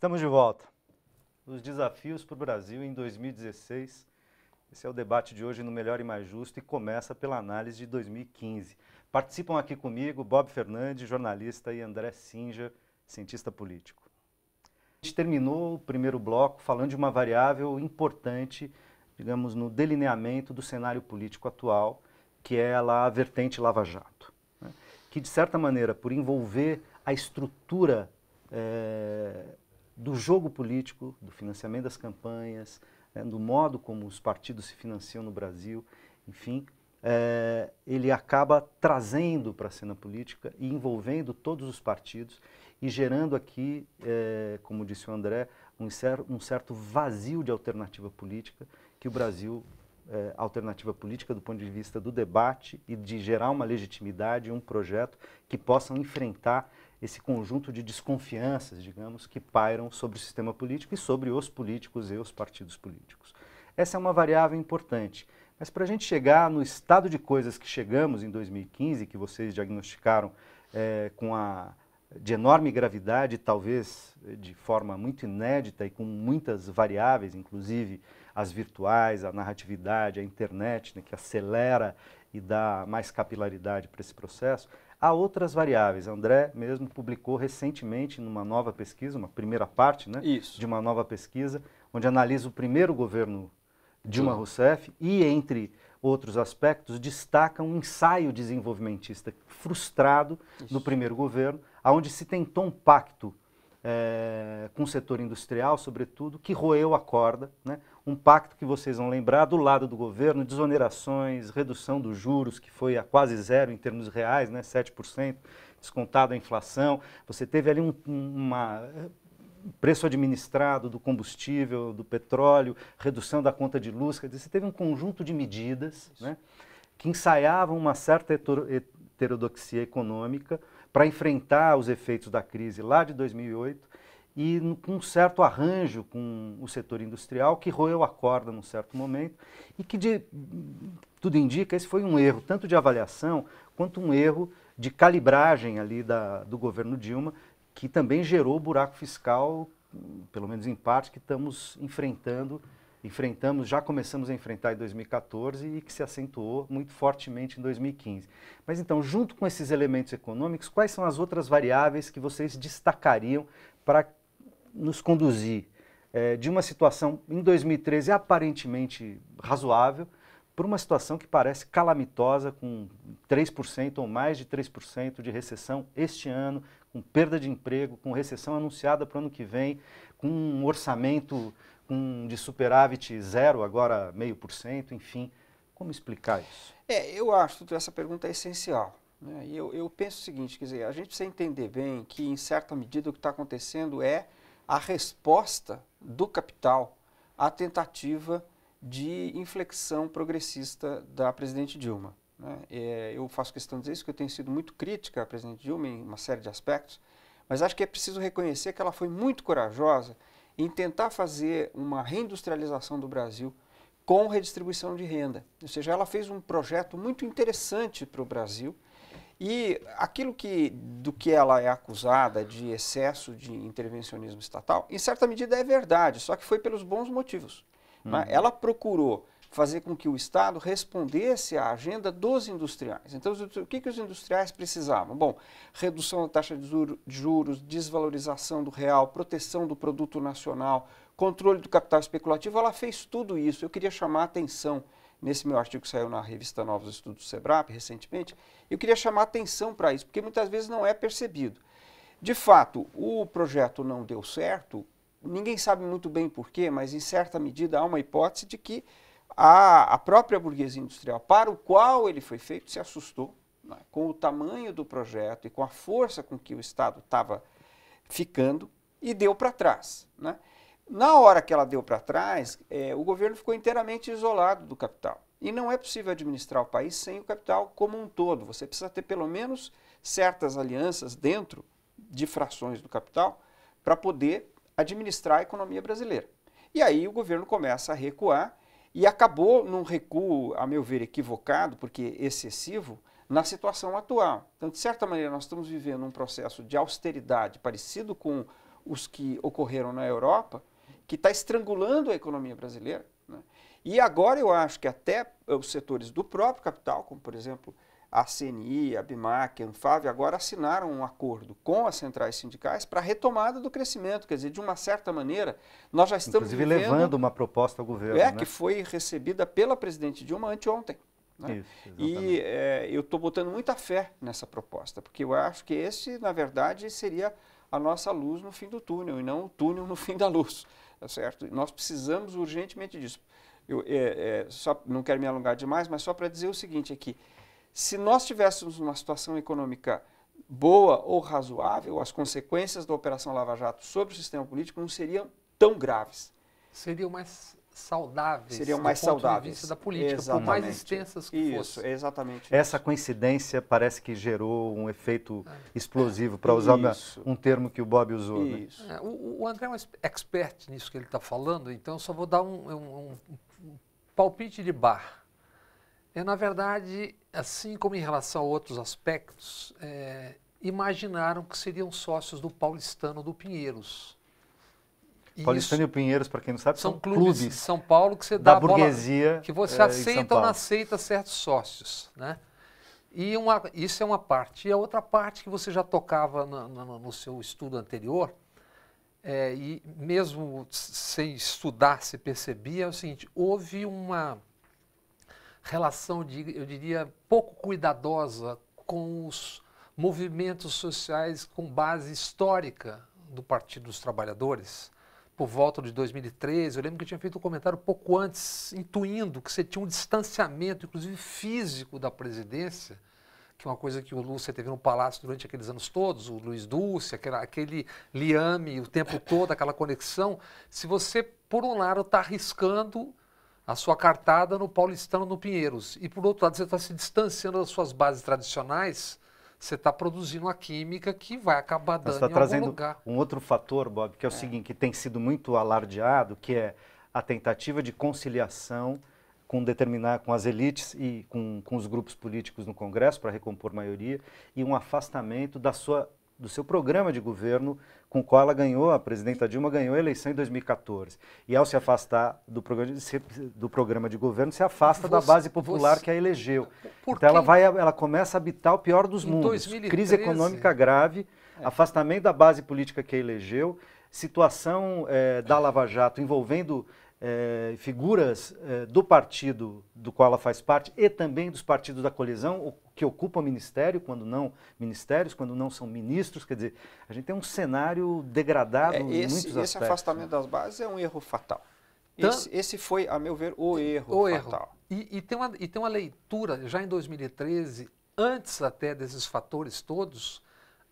Estamos de volta. Os desafios para o Brasil em 2016. Esse é o debate de hoje no Melhor e Mais Justo e começa pela análise de 2015. Participam aqui comigo Bob Fernandes, jornalista, e André Singer, cientista político. A gente terminou o primeiro bloco falando de uma variável importante, digamos, no delineamento do cenário político atual, que é a vertente Lava Jato, né? Que, de certa maneira, por envolver a estrutura do jogo político, do financiamento das campanhas, do modo como os partidos se financiam no Brasil, enfim, ele acaba trazendo para a cena política e envolvendo todos os partidos e gerando aqui, como disse o André, um certo vazio de alternativa política que o Brasil, alternativa política do ponto de vista do debate e de gerar uma legitimidade e um projeto que possam enfrentar esse conjunto de desconfianças, digamos, que pairam sobre o sistema político e sobre os políticos e os partidos políticos. Essa é uma variável importante. Mas para a gente chegar no estado de coisas que chegamos em 2015, que vocês diagnosticaram de enorme gravidade, talvez de forma muito inédita e com muitas variáveis, inclusive as virtuais, a narratividade, a internet, né, que acelera e dá mais capilaridade para esse processo, há outras variáveis. André mesmo publicou recentemente numa nova pesquisa, uma primeira parte, né, de uma nova pesquisa, onde analisa o primeiro governo Dilma Rousseff e, entre outros aspectos, destaca um ensaio desenvolvimentista frustrado do primeiro governo, onde se tentou um pacto com o setor industrial, sobretudo, que roeu a corda, né? Um pacto que vocês vão lembrar do lado do governo, desonerações, redução dos juros, que foi a quase zero em termos reais, né? 7%, descontado a inflação. Você teve ali preço administrado do combustível, do petróleo, redução da conta de luz. Quer dizer, você teve um conjunto de medidas, né, que ensaiavam uma certa heterodoxia econômica para enfrentar os efeitos da crise lá de 2008 e com um certo arranjo com o setor industrial que roeu a corda num certo momento e que, tudo indica, esse foi um erro tanto de avaliação quanto um erro de calibragem ali do governo Dilma, que também gerou o buraco fiscal, pelo menos em parte, que estamos enfrentamos, já começamos a enfrentar em 2014 e que se acentuou muito fortemente em 2015. Mas então, junto com esses elementos econômicos, quais são as outras variáveis que vocês destacariam para nos conduzir de uma situação em 2013 aparentemente razoável para uma situação que parece calamitosa, com 3% ou mais de 3% de recessão este ano, com perda de emprego, com recessão anunciada para o ano que vem, com um orçamento de superávit zero, agora 0,5%, enfim. Como explicar isso? Eu acho que essa pergunta é essencial, né? E eu penso o seguinte, quer dizer, a gente precisa entender bem que, em certa medida, o que está acontecendo é a resposta do capital à tentativa de inflexão progressista da presidente Dilma, né? Eu faço questão de dizer isso, que eu tenho sido muito crítica à presidente Dilma em uma série de aspectos, mas acho que é preciso reconhecer que ela foi muito corajosa em tentar fazer uma reindustrialização do Brasil com redistribuição de renda. Ou seja, ela fez um projeto muito interessante para o Brasil e aquilo do que ela é acusada de excesso de intervencionismo estatal, em certa medida é verdade, só que foi pelos bons motivos. Né? Ela procurou fazer com que o Estado respondesse à agenda dos industriais. Então, o que os industriais precisavam? Bom, redução da taxa de juros, desvalorização do real, proteção do produto nacional, controle do capital especulativo. Ela fez tudo isso. Eu queria chamar a atenção, nesse meu artigo que saiu na revista Novos Estudos do SEBRAP, recentemente, eu queria chamar a atenção para isso, porque muitas vezes não é percebido. De fato, o projeto não deu certo, ninguém sabe muito bem porquê, mas em certa medida há uma hipótese de que a própria burguesia industrial, para o qual ele foi feito, se assustou, né, com o tamanho do projeto e com a força com que o Estado estava ficando e deu para trás, né? Na hora que ela deu para trás, o governo ficou inteiramente isolado do capital. E não é possível administrar o país sem o capital como um todo. Você precisa ter pelo menos certas alianças dentro de frações do capital para poder administrar a economia brasileira. E aí o governo começa a recuar e acabou num recuo, a meu ver, equivocado, porque excessivo, na situação atual. Então, de certa maneira, nós estamos vivendo um processo de austeridade parecido com os que ocorreram na Europa, que está estrangulando a economia brasileira, né? E agora eu acho que até os setores do próprio capital, como por exemplo a CNI, a BIMAC, a Anfávia, agora assinaram um acordo com as centrais sindicais para a retomada do crescimento. Quer dizer, de uma certa maneira, nós já estamos inclusive levando uma proposta ao governo. Né? Que foi recebida pela presidente Dilma anteontem. Né? Isso, e eu estou botando muita fé nessa proposta, porque eu acho que esse, na verdade, seria a nossa luz no fim do túnel, e não o túnel no fim da luz. Tá certo? Nós precisamos urgentemente disso. Só, não quero me alongar demais, mas só para dizer o seguinte aqui. Se nós tivéssemos uma situação econômica boa ou razoável, as consequências da Operação Lava Jato sobre o sistema político não seriam tão graves. Seriam mais saudáveis, seriam mais saudáveis do ponto de vista da política, exatamente. Por mais extensas que fossem. Isso, exatamente. Essa coincidência parece que gerou um efeito explosivo, para usar um termo que o Bob usou. Isso. Né? O André é um expert nisso que ele está falando, então eu só vou dar um palpite de bar. Na verdade, assim como em relação a outros aspectos, imaginaram que seriam sócios do Paulistano do Pinheiros. Paulistano e o Pinheiros, para quem não sabe, são clubes de São Paulo que você dá da burguesia, bola, que você aceita ou não aceita certos sócios, né? E isso é uma parte. E a outra parte que você já tocava no seu estudo anterior, e mesmo sem estudar se percebia, é o seguinte: houve uma relação, eu diria, pouco cuidadosa com os movimentos sociais com base histórica do Partido dos Trabalhadores. Por volta de 2013, eu lembro que eu tinha feito um comentário pouco antes, intuindo que você tinha um distanciamento, inclusive físico, da presidência, que é uma coisa que o Lúcia teve no Palácio durante aqueles anos todos, o Luiz Dulce, aquele liame o tempo todo, aquela conexão. Se você, por um lado, está arriscando a sua cartada no Paulistano, no Pinheiros, e por outro lado você está se distanciando das suas bases tradicionais, você está produzindo uma química que vai acabar dando em algum lugar. Um outro fator, Bob, que é o seguinte, que tem sido muito alardeado, que é a tentativa de conciliação com as elites e com os grupos políticos no Congresso para recompor maioria, e um afastamento do seu programa de governo, com o qual ela ganhou, a presidenta Dilma ganhou a eleição em 2014. E ao se afastar do programa de governo, se afasta da base popular que a elegeu. Então ela começa a habitar o pior dos mundos. 2013, crise econômica grave, afastamento da base política que a elegeu, situação da Lava Jato envolvendo figuras do partido do qual ela faz parte e também dos partidos da colisão, que ocupam ministério, quando não ministérios, quando não são ministros. Quer dizer, a gente tem um cenário degradado em muitos aspectos. Esse afastamento das bases é um erro fatal. Esse foi, a meu ver, o erro fatal. E tem uma leitura, já em 2013, antes até desses fatores todos,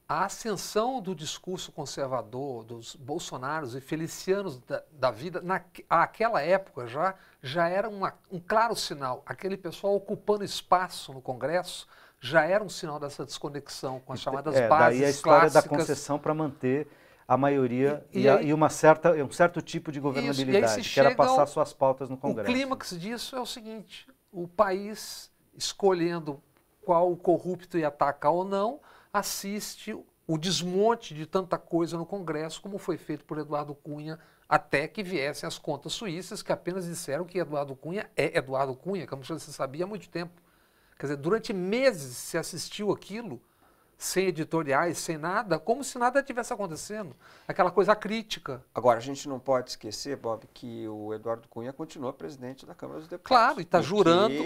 a ascensão do discurso conservador, dos bolsonaros e felicianos da vida, naquela época já era um claro sinal. Aquele pessoal ocupando espaço no Congresso já era um sinal dessa desconexão com as chamadas bases clássicas. Daí a história da concessão para manter a maioria e um certo tipo de governabilidade, que era passar suas pautas no Congresso. O clímax disso é o seguinte: o país, escolhendo qual o corrupto ia atacar ou não, assiste o desmonte de tanta coisa no Congresso, como foi feito por Eduardo Cunha, até que viessem as contas suíças, que apenas disseram que Eduardo Cunha é Eduardo Cunha, como você sabia há muito tempo. Quer dizer, durante meses se assistiu aquilo, sem editoriais, sem nada, como se nada tivesse acontecendo. Aquela coisa crítica. Agora, a gente não pode esquecer, Bob, que o Eduardo Cunha continua presidente da Câmara dos Deputados. Claro, e está jurando,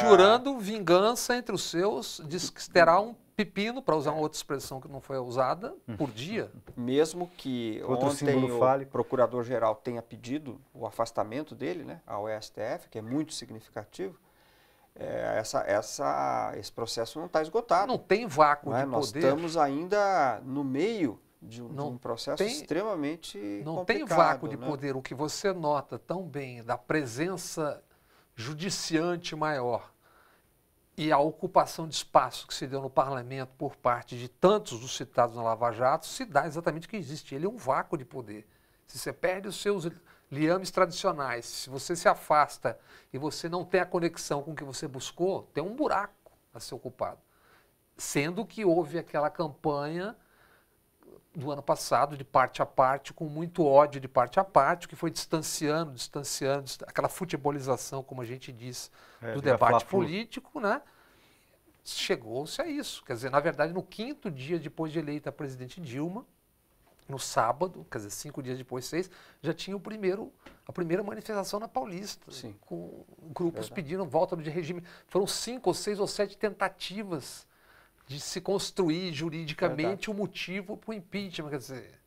jurando vingança entre os seus, diz que terá um pepino, para usar uma outra expressão que não foi usada, por dia. Mesmo que ontem o Procurador-Geral tenha pedido o afastamento dele, né, ao STF, que é muito significativo, esse processo não está esgotado. Não tem vácuo de poder. Nós estamos ainda no meio de um processo extremamente complicado. Não tem vácuo de poder. O que você nota tão bem da presença judiciante maior e a ocupação de espaço que se deu no parlamento por parte de tantos dos citados na Lava Jato, se dá exatamente que existe. Ele é um vácuo de poder. Se você perde os seus liames tradicionais, se você se afasta e você não tem a conexão com o que você buscou, tem um buraco a ser ocupado. Sendo que houve aquela campanha do ano passado, de parte a parte, com muito ódio de parte a parte, que foi distanciando, aquela futebolização, como a gente diz, do debate político, né? Chegou-se a isso. Quer dizer, na verdade, no 5º dia depois de eleita a presidente Dilma, no sábado, quer dizer, 5 dias depois, 6, já tinha a primeira manifestação na Paulista, Sim. com grupos pedindo volta de regime. Foram 5 ou 6 ou 7 tentativas de se construir juridicamente o motivo para o impeachment. Quer dizer,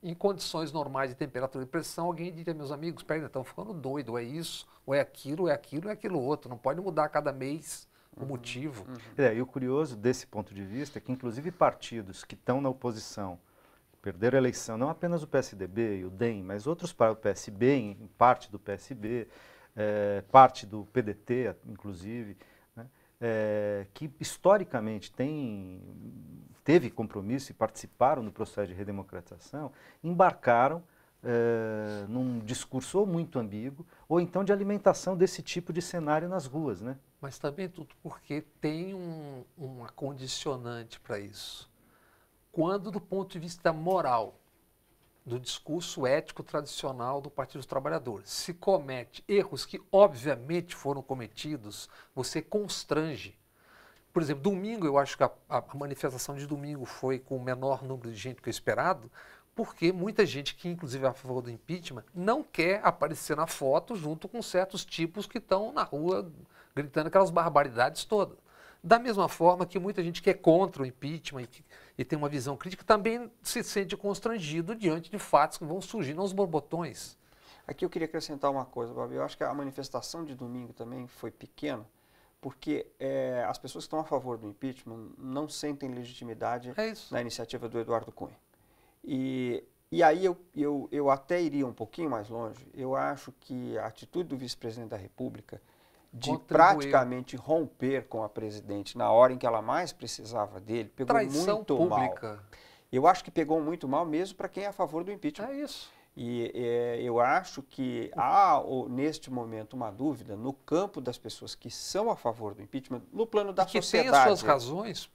em condições normais de temperatura e pressão, alguém diria, meus amigos, peraí, estão ficando doido, ou é isso, ou é aquilo, ou é aquilo, ou é aquilo outro. Não pode mudar a cada mês o motivo. E o curioso desse ponto de vista é que, inclusive, partidos que estão na oposição, perderam a eleição, não apenas o PSDB e o DEM, mas outros para o PSB, em parte do PSB, parte do PDT, inclusive, né, que historicamente teve compromisso e participaram do processo de redemocratização, embarcaram num discurso ou muito ambíguo, ou então de alimentação desse tipo de cenário nas ruas, né? Mas também tudo porque tem uma condicionante para isso. Quando, do ponto de vista moral, do discurso ético tradicional do Partido dos Trabalhadores, se comete erros que obviamente foram cometidos, você constrange. Por exemplo, domingo, eu acho que a manifestação de domingo foi com o menor número de gente que o esperado, porque muita gente que, inclusive, é a favor do impeachment, não quer aparecer na foto junto com certos tipos que estão na rua gritando aquelas barbaridades todas. Da mesma forma que muita gente que é contra o impeachment e tem uma visão crítica também se sente constrangido diante de fatos que vão surgindo aos borbotões. Aqui eu queria acrescentar uma coisa, Babi. Eu acho que a manifestação de domingo também foi pequena, porque as pessoas que estão a favor do impeachment não sentem legitimidade na iniciativa do Eduardo Cunha. E aí eu até iria um pouquinho mais longe. Eu acho que a atitude do vice-presidente da República de praticamente romper com a presidente na hora em que ela mais precisava dele, pegou traição muito pública. mal. Eu acho que pegou muito mal mesmo para quem é a favor do impeachment. É isso. E eu acho que há, neste momento, uma dúvida no campo das pessoas que são a favor do impeachment, no plano da sociedade. Que tem as suas razões.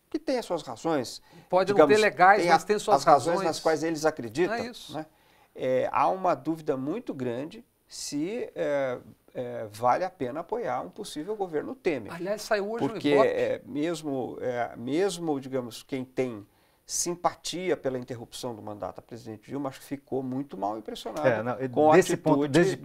Que tem as suas razões. Pode não ter legais, mas tem suas razões. Nas quais eles acreditam. É isso. Né? Há uma dúvida muito grande se vale a pena apoiar um possível governo Temer. Aliás, saiu hoje porque mesmo, digamos, quem tem simpatia pela interrupção do mandato da presidente Dilma, acho que ficou muito mal impressionado com a atitude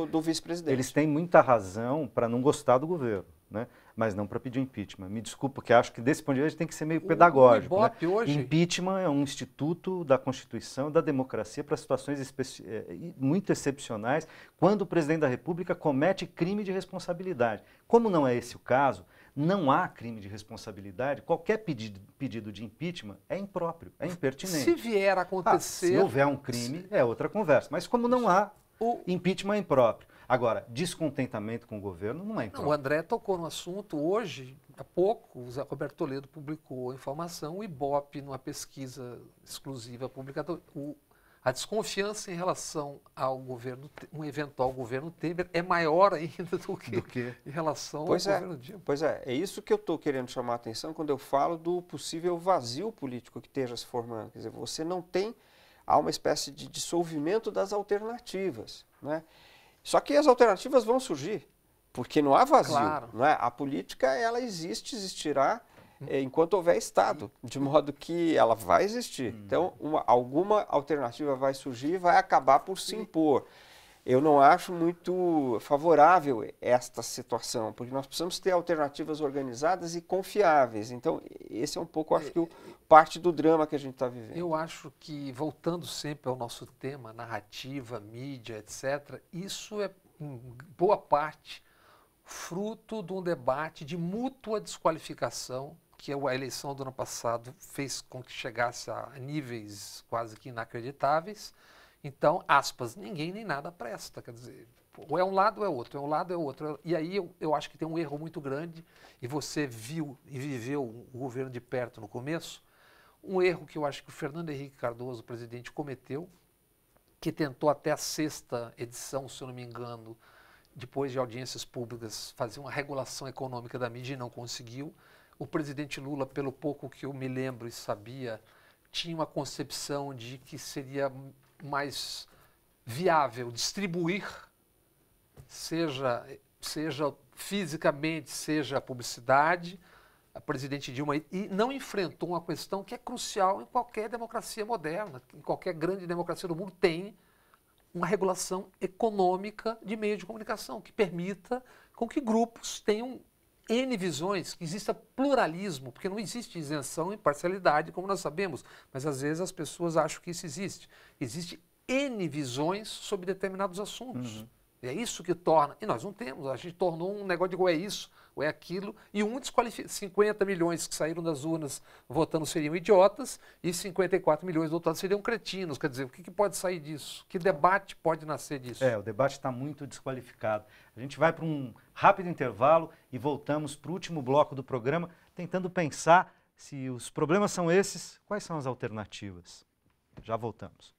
do vice-presidente. Eles têm muita razão para não gostar do governo, né? Mas não para pedir impeachment. Me desculpa, porque acho que desse ponto de vista tem que ser meio pedagógico. Né? Impeachment é um instituto da Constituição, da democracia para situações muito excepcionais, quando o presidente da República comete crime de responsabilidade. Como não é esse o caso, não há crime de responsabilidade, qualquer pedido de impeachment é impróprio, é impertinente. Se vier a acontecer... se houver um crime, é outra conversa. Mas como não há, impeachment é impróprio. Agora, descontentamento com o governo não é impróprio. Não, o André tocou no assunto hoje, há pouco, o Zé Roberto Toledo publicou a informação, o IBOP, numa pesquisa exclusiva publicada, a desconfiança em relação ao governo, um eventual governo Temer é maior ainda do que em relação ao governo Dilma. Pois é isso que eu estou querendo chamar a atenção quando eu falo do possível vazio político que esteja se formando. Quer dizer, você não tem, há uma espécie de dissolvimento das alternativas, né? Só que as alternativas vão surgir, porque não há vazio. Claro. Não é? A política, ela existirá enquanto houver Estado, de modo que ela vai existir. Então, alguma alternativa vai surgir e vai acabar por se impor. Eu não acho muito favorável esta situação, porque nós precisamos ter alternativas organizadas e confiáveis. Então, esse é um pouco, acho que, parte do drama que a gente está vivendo. Eu acho que, voltando sempre ao nosso tema, narrativa, mídia, etc., isso é, em boa parte, fruto de um debate de mútua desqualificação, que a eleição do ano passado fez com que chegasse a níveis quase que inacreditáveis. Então, aspas, ninguém nem nada presta, quer dizer, ou é um lado ou é outro, é um lado ou é outro. E aí eu acho que tem um erro muito grande, e você viu e viveu o governo de perto no começo, um erro que eu acho que o Fernando Henrique Cardoso, o presidente, cometeu, que tentou até a 6ª edição, se eu não me engano, depois de audiências públicas, fazer uma regulação econômica da mídia e não conseguiu. O presidente Lula, pelo pouco que eu me lembro e sabia, tinha uma concepção de que seria mais viável distribuir, seja fisicamente, seja a publicidade. A presidente Dilma e não enfrentou uma questão que é crucial em qualquer democracia moderna, em qualquer grande democracia do mundo tem uma regulação econômica de meio de comunicação que permita com que grupos tenham N visões, que exista pluralismo, porque não existe isenção e parcialidade, como nós sabemos, mas às vezes as pessoas acham que isso existe. Existe N visões sobre determinados assuntos. É isso que torna, e nós não temos, a gente tornou um negócio de ou é isso, ou é aquilo, e 50 milhões que saíram das urnas votando seriam idiotas, e 54 milhões votados seriam cretinos. Quer dizer, o que pode sair disso? Que debate pode nascer disso? O debate está muito desqualificado. A gente vai para um rápido intervalo e voltamos para o último bloco do programa, tentando pensar se os problemas são esses, quais são as alternativas. Já voltamos.